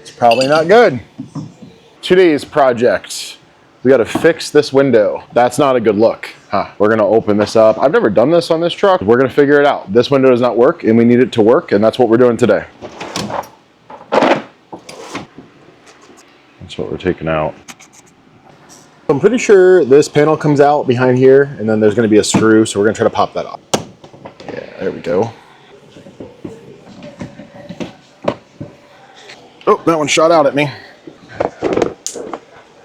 It's probably not good. Today's project, we got to fix this window. That's not a good look. We're gonna open this up. I've never done this on this truck. We're gonna figure it out. This window does not work and we need it to work, and that's what we're doing today. That's what we're taking out. I'm pretty sure this panel comes out behind here, and then there's gonna be a screw, so we're gonna try to pop that off. Yeah, there we go. Oh, that one shot out at me.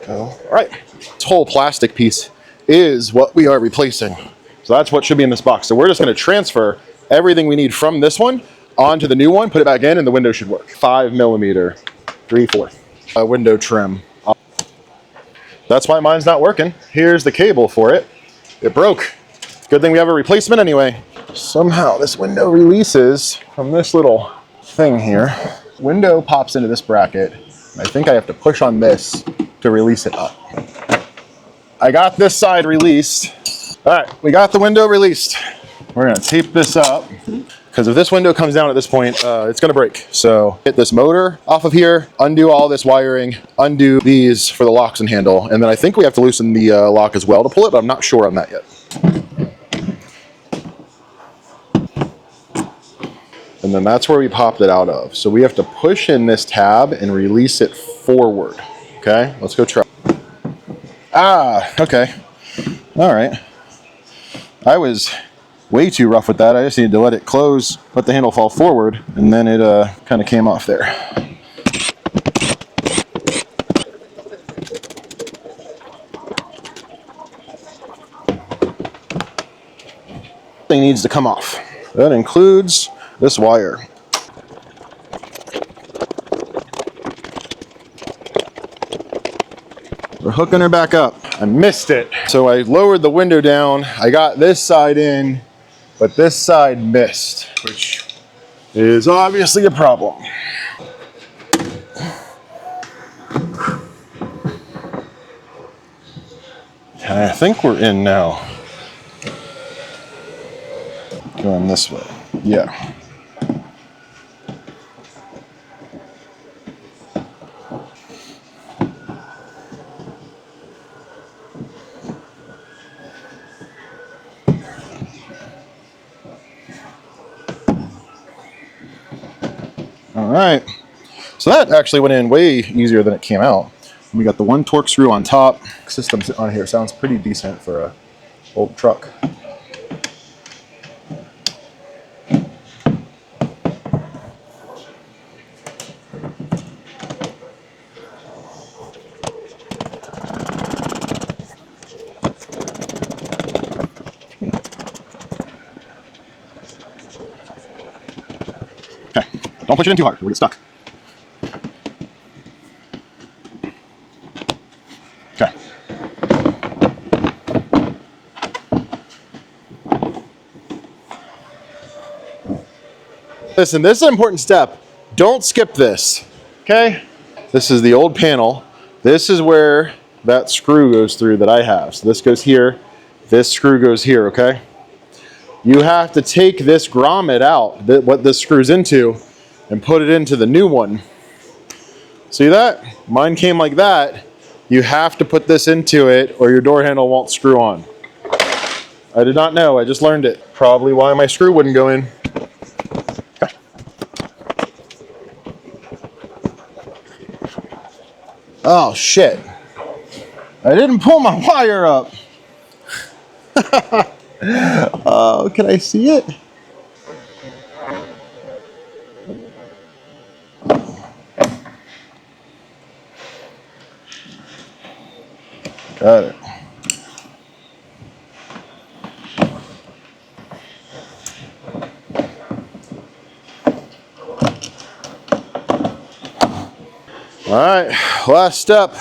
All right, this whole plastic piece is what we are replacing. So that's what should be in this box. So we're just gonna transfer everything we need from this one onto the new one, put it back in, and the window should work. 5mm, 3/4 window trim. That's why mine's not working. Here's the cable for it. It broke. Good thing we have a replacement anyway. Somehow this window releases from this little thing here. Window pops into this bracket. I think I have to push on this to release it up. I got this side released. All right, we got the window released. We're gonna tape this up, because if this window comes down at this point, it's gonna break. So get this motor off of here, undo all this wiring, undo these for the locks and handle, and then I think we have to loosen the lock as well to pull it, but I'm not sure on that yet. And then that's where we popped it out of. So we have to push in this tab and release it forward. Okay, let's go try. Okay. All right. I was way too rough with that. I just needed to let it close, let the handle fall forward, and then it kind of came off there. Thing needs to come off. That includes this wire. We're hooking her back up. I missed it. So I lowered the window down. I got this side in, but this side missed, which is obviously a problem. And I think we're in now. Going this way. Yeah. All right, so that actually went in way easier than it came out. We got the one torque screw on top. System on here sounds pretty decent for a old truck. Okay, don't push it in too hard, we'll get stuck. Okay. Listen, this is an important step. Don't skip this, okay? This is the old panel. This is where that screw goes through that I have. So this goes here, this screw goes here, okay? You have to take this grommet out, what this screws into, and put it into the new one. See that? Mine came like that. You have to put this into it or your door handle won't screw on. I did not know, I just learned it. Probably why my screw wouldn't go in. Okay. Oh shit. I didn't pull my wire up. Oh, can I see it? Got it. All right, last step.